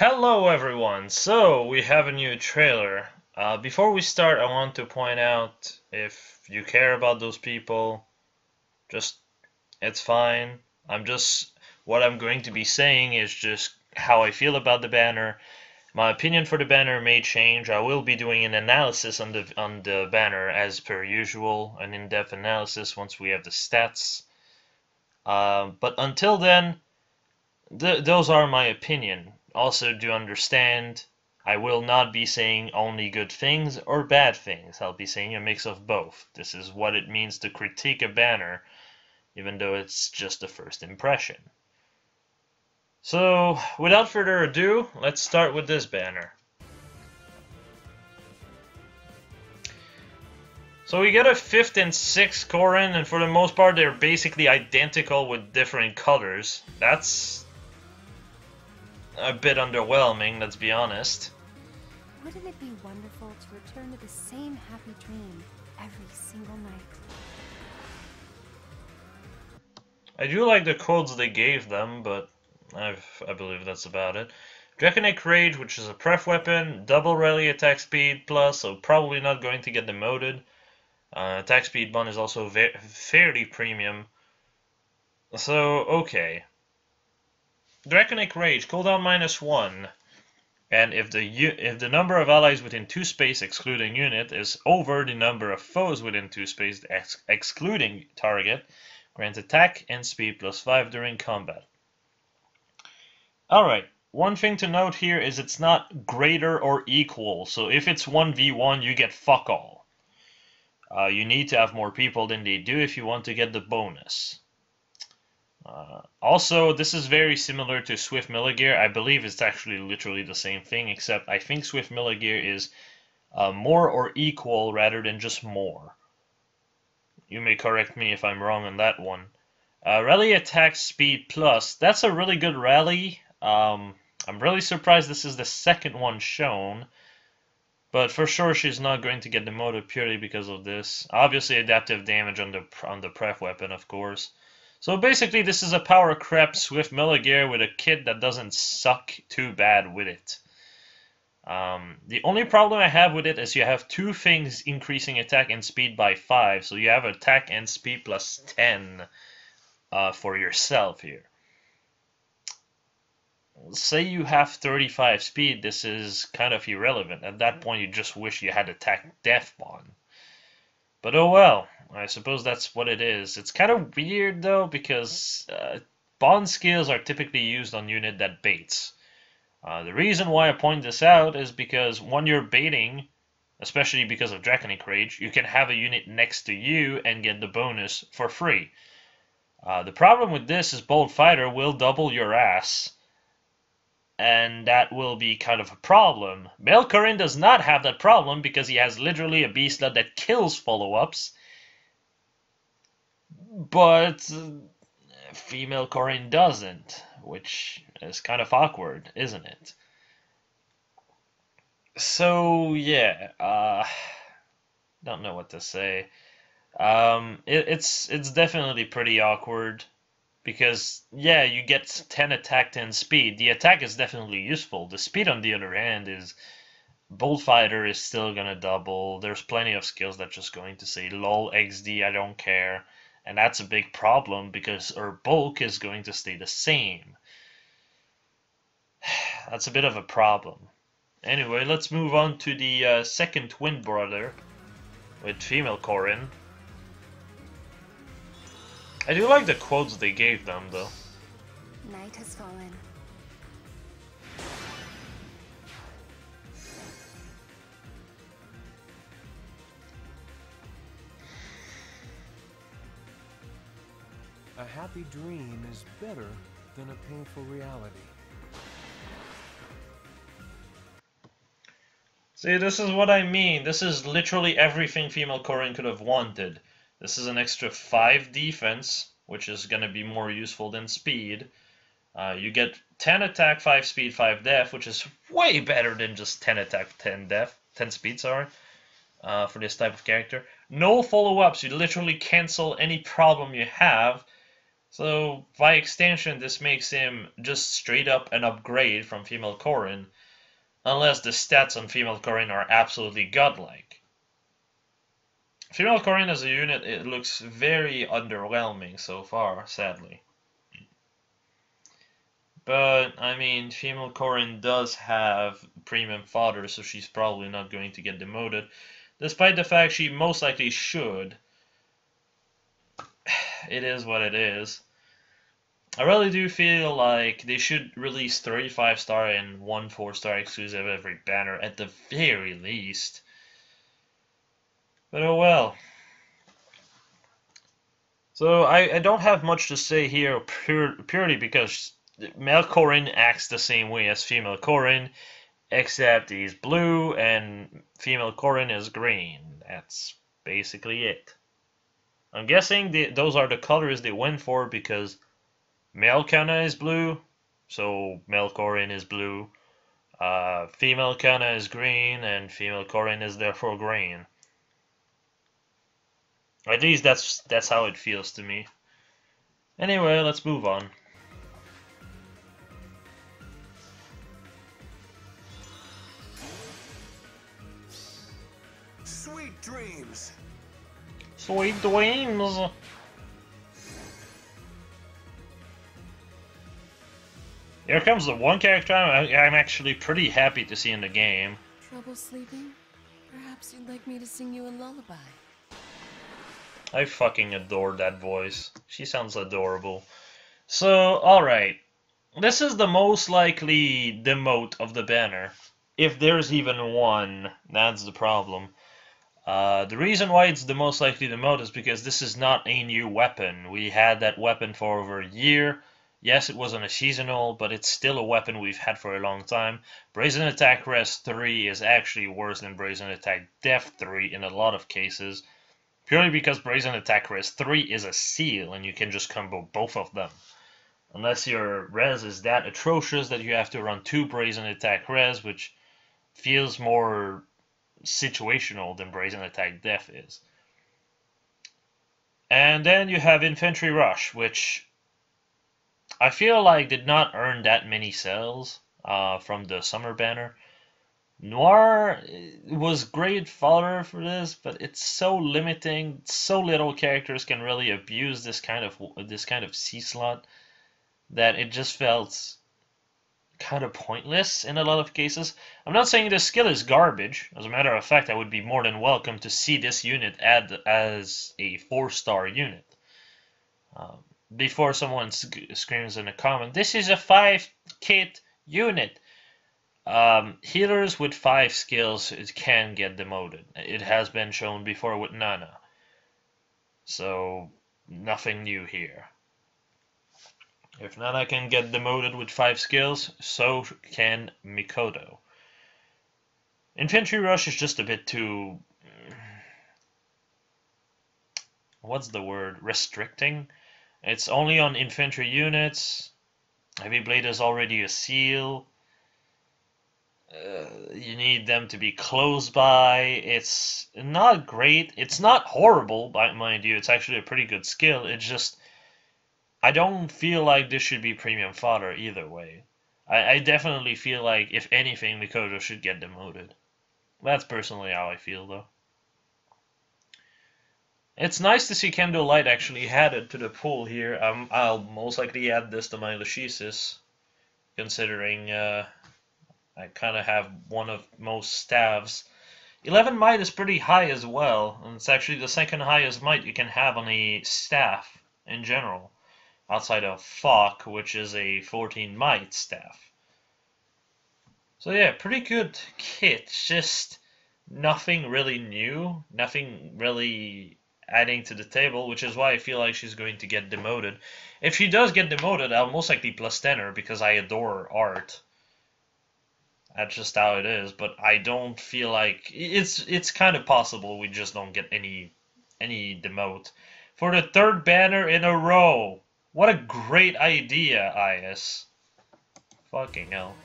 Hello everyone! So, we have a new trailer. Before we start, I want to point out, if you care about those people, just, it's fine. What I'm going to be saying is just how I feel about the banner. My opinion for the banner may change. I will be doing an analysis on the banner as per usual, an in-depth analysis once we have the stats. But until then, those are my opinion. Also, do understand, I will not be saying only good things or bad things. I'll be saying a mix of both. This is what it means to critique a banner, even though it's just a first impression. So, without further ado, let's start with this banner. So we get a 5th and 6th Corin, and for the most part they're basically identical with different colors. That's a bit underwhelming, let's be honest. Wouldn't it be wonderful to return to the same happy dream every single night? I do like the codes they gave them, but I believe that's about it. Draconic Rage, which is a pref weapon, double rally attack speed plus, so probably not going to get demoted. Attack speed bond is also fairly premium. So, okay. Draconic Rage, cooldown -1, and if the number of allies within 2 space excluding unit is over the number of foes within 2 space excluding target, grants attack and speed +5 during combat. Alright, one thing to note here is it's not greater or equal, so if it's 1v1 you get fuck all. You need to have more people than they do if you want to get the bonus. Also, this is very similar to Swift Milligear. I believe it's actually literally the same thing, except I think Swift Milligear is more or equal rather than just more. You may correct me if I'm wrong on that one. Rally attack speed plus. That's a really good rally. I'm really surprised this is the second one shown. But for sure she's not going to get demoted purely because of this. Obviously adaptive damage on the pref weapon, of course. So basically this is a power crep Swift Milligear with a kit that doesn't suck too bad with it. The only problem I have with it is you have two things increasing attack and speed by 5. So you have attack and speed +10 for yourself here. Say you have 35 speed, this is kind of irrelevant. At that point you just wish you had attack death bond. But oh well, I suppose that's what it is. It's kind of weird though, because bond skills are typically used on unit that baits. The reason why I point this out is because when you're baiting, especially because of Draconic Rage, you can have a unit next to you and get the bonus for free. The problem with this is Bold Fighter will double your ass, and that will be kind of a problem. Corin does not have that problem because he has literally a beast slot that kills follow-ups. But female Corin doesn't, which is kind of awkward, isn't it? So yeah, don't know what to say. It's definitely pretty awkward. Because, yeah, you get 10 attack, 10 speed. The attack is definitely useful. The speed, on the other hand, is... Bold Fighter is still gonna double. There's plenty of skills that's just going to say, lol, XD, I don't care. And that's a big problem, because our bulk is going to stay the same. That's a bit of a problem. Anyway, let's move on to the second twin brother, with female Corin. I do like the quotes they gave them, though. Night has fallen. A happy dream is better than a painful reality. See, this is what I mean. This is literally everything female Corin could have wanted. This is an extra 5 defense, which is going to be more useful than speed. You get 10 attack, 5 speed, 5 def, which is way better than just 10 attack, 10 def, 10 speed, sorry, for this type of character. No follow-ups. You literally cancel any problem you have So, by extension, this makes him just straight up an upgrade from female Corrin, unless the stats on female Corrin are absolutely godlike. Female Corrin as a unit, it looks very underwhelming so far, sadly. But, I mean, female Corrin does have premium fodder, so she's probably not going to get demoted, despite the fact she most likely should. It is what it is. I really do feel like they should release 35-star and 1 4-star exclusive every banner at the very least. But oh well. So I don't have much to say here purely because male Corrin acts the same way as female Corrin, except he's blue and female Corrin is green. That's basically it. I'm guessing those are the colors they went for because male Kana is blue, so male Corrin is blue. Female Kana is green, and female Corrin is therefore green. At least that's how it feels to me. Anyway, let's move on. Sweet dreams. Sweet dreams. Here comes the one character I'm actually pretty happy to see in the game. Trouble sleeping? Perhaps you'd like me to sing you a lullaby. I fucking adore that voice. She sounds adorable. So, alright. This is the most likely demote of the banner. If there's even one, that's the problem. The reason why it's the most likely demote is because this is not a new weapon. We had that weapon for over a year. Yes, it wasn't a seasonal, but it's still a weapon we've had for a long time. Brazen Attack Res 3 is actually worse than Brazen Attack Def 3 in a lot of cases. Purely because Brazen Attack Res 3 is a seal, and you can just combo both of them. Unless your res is that atrocious that you have to run 2 Brazen Attack Res, which feels more situational than Brazen Attack Def is. And then you have Infantry Rush, which I feel like did not earn that many cells from the summer banner. Noir was great fodder for this, but it's so limiting. So little characters can really abuse this kind of C slot that it just felt kind of pointless in a lot of cases. I'm not saying this skill is garbage. As a matter of fact, I would be more than welcome to see this unit add as a 4-star unit. Before someone screams in a comment, this is a 5-kit unit. Healers with 5 skills can get demoted. It has been shown before with Nana. So, nothing new here. If Nana can get demoted with 5 skills, so can Mikoto. Infantry Rush is just a bit too... what's the word? Restricting? It's only on infantry units. Heavy Blade is already a seal. You need them to be close by. It's not great. It's not horrible, mind you. It's actually a pretty good skill. It's just, I don't feel like this should be premium fodder either way. I definitely feel like, if anything, Mikoto should get demoted. That's personally how I feel, though. It's nice to see Kendo Light actually added to the pool here. I'll most likely add this to my Lachesis, considering I kind of have one of most staves. 11 might is pretty high as well, and it's actually the second highest might you can have on a staff in general, outside of Fok, which is a 14 might staff. So yeah, pretty good kit, just nothing really new, nothing really adding to the table, which is why I feel like she's going to get demoted. If she does get demoted, I'll most likely plus 10 her because I adore her art. That's just how it is, but I don't feel like it's kind of possible we just don't get any demote for the 3rd banner in a row. What a great idea, IS. Fucking hell.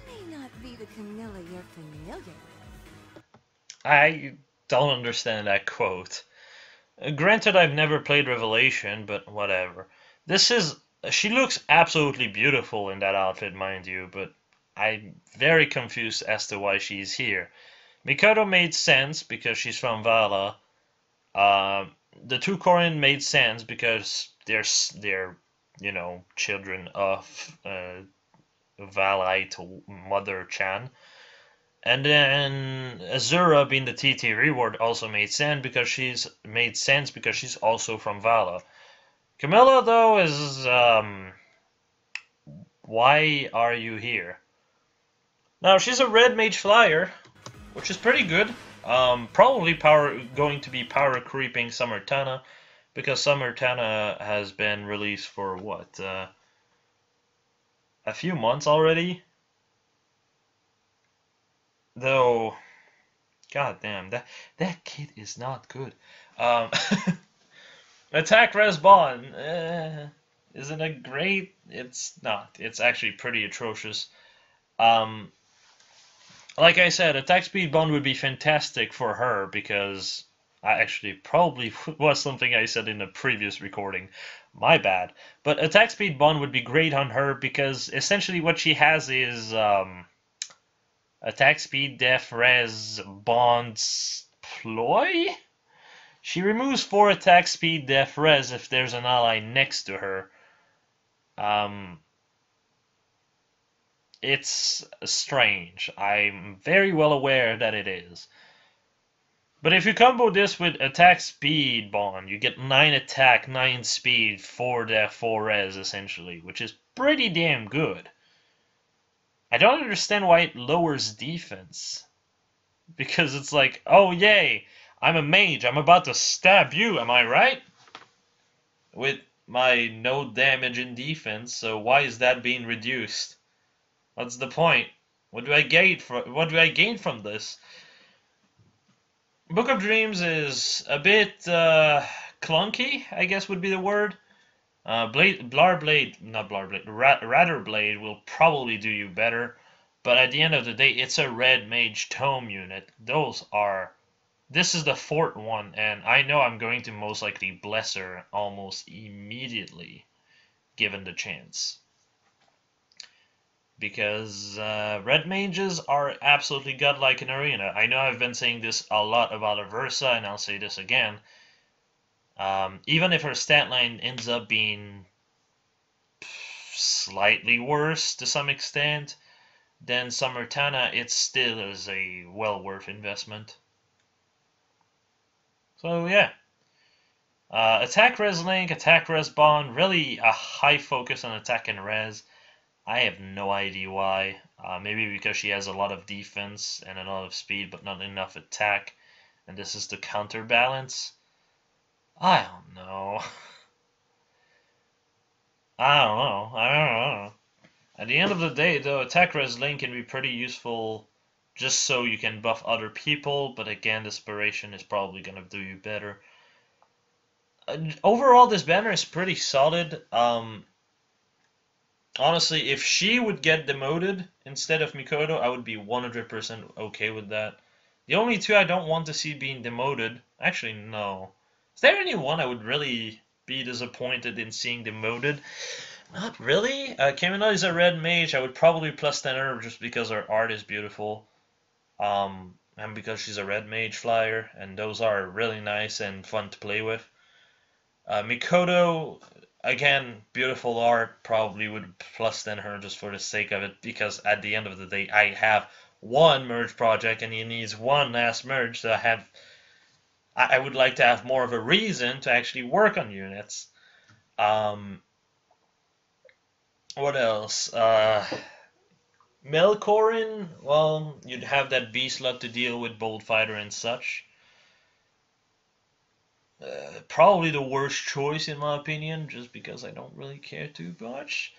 may not be the Camilla you're familiar with. I don't understand that quote. Granted, I've never played Revelation, but whatever. This is. She looks absolutely beautiful in that outfit, mind you, but I'm very confused as to why she's here. Mikado made sense because she's from Vala. The two Korean made sense because they're children of Valite Mother Chan. And then Azura being the TT reward also made sense because she's also from Vala. Camilla though is why are you here? Now she's a red mage flyer, which is pretty good. Probably going to be power creeping Summer Tana, because Summer Tana has been released for what, a few months already. Though, god damn, that kid is not good. Attack Res Bond, isn't it great? It's not. It's actually pretty atrocious. Like I said, attack speed bond would be fantastic for her because I actually probably was something I said in a previous recording. My bad. But attack speed bond would be great on her because essentially what she has is attack speed def res bonds ploy? She removes 4 attack speed def res if there's an ally next to her. It's strange. I'm very well aware that it is. But if you combo this with attack speed bond, you get 9 attack, 9 speed, 4 def, 4 res essentially, which is pretty damn good. I don't understand why it lowers defense. Because it's like, oh yay, I'm a mage, I'm about to stab you, am I right? With my no damage in defense, so why is that being reduced? What's the point? What do I gain from this? Book of Dreams is a bit clunky, I guess would be the word. Radder Blade will probably do you better, but at the end of the day, it's a red mage tome unit. This is the 4th one, and I know I'm going to most likely bless her almost immediately, given the chance. Because red mages are absolutely godlike in Arena. I know I've been saying this a lot about Aversa, and I'll say this again. Even if her stat line ends up being slightly worse to some extent than Summer Tana, it still is a well worth investment. So yeah. Attack res link, attack res bond, really a high focus on attack and res. I have no idea why. Maybe because she has a lot of defense and a lot of speed, but not enough attack. And this is the counterbalance. I don't know. I don't know. At the end of the day, though, attack res link can be pretty useful just so you can buff other people. But again, Desperation is probably going to do you better. Overall, this banner is pretty solid. Honestly, if she would get demoted instead of Mikoto, I would be 100% okay with that. The only two I don't want to see being demoted... Actually, no. Is there anyone I would really be disappointed in seeing demoted? Not really. Kamino is a red mage. I would probably plus 10 her just because her art is beautiful. And because she's a red mage flyer. And those are really nice and fun to play with. Mikoto... Again, beautiful art, probably would plus 10 her just for the sake of it, because at the end of the day, I have one merge project and he needs one last merge, so I would like to have more of a reason to actually work on units. What else? Melkorin, well, you'd have that B-slot to deal with Bolt Fighter and such. Probably the worst choice in my opinion, just because I don't really care too much.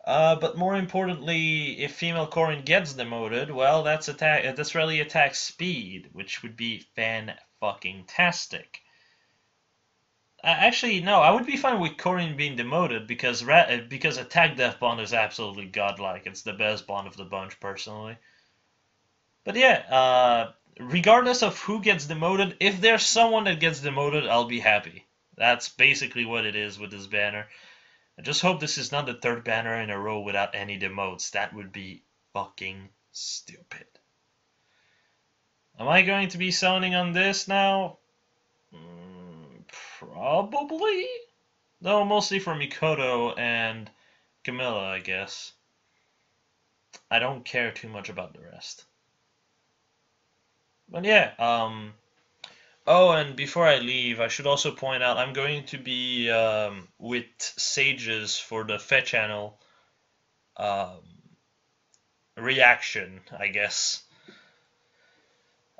But more importantly, if female Corin gets demoted, well, that's really attack speed, which would be fan-fucking-tastic. Actually, no, I would be fine with Corin being demoted because attack death bond is absolutely godlike. It's the best bond of the bunch, personally. But yeah, regardless of who gets demoted, if there's someone that gets demoted, I'll be happy. That's basically what it is with this banner. I just hope this is not the third banner in a row without any demotes. That would be fucking stupid. Am I going to be sounding on this now? Probably. No, mostly for Mikoto and Camilla, I guess. I don't care too much about the rest. But yeah, oh, and before I leave, I should also point out I'm going to be with Sages for the Fed channel reaction, I guess.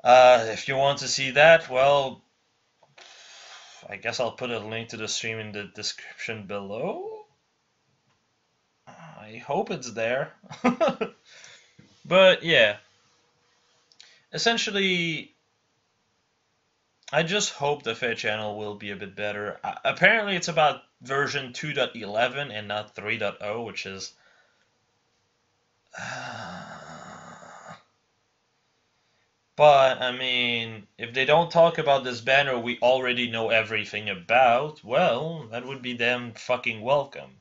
If you want to see that, well, I guess I'll put a link to the stream in the description below. I hope it's there. But yeah, essentially, I just hope the Fed channel will be a bit better. Apparently, it's about version 2.11 and not 3.0, which is... But, I mean, if they don't talk about this banner we already know everything about, well, that would be them fucking welcomed.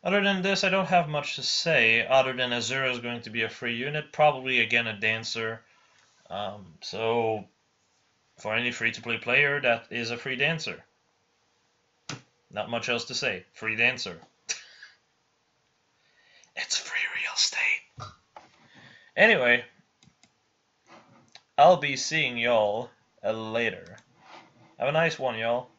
Other than this, I don't have much to say, other than Azura is going to be a free unit, probably again a dancer. So, for any free-to-play player, that is a free dancer. Not much else to say. Free dancer. It's free real estate. Anyway, I'll be seeing y'all later. Have a nice one, y'all.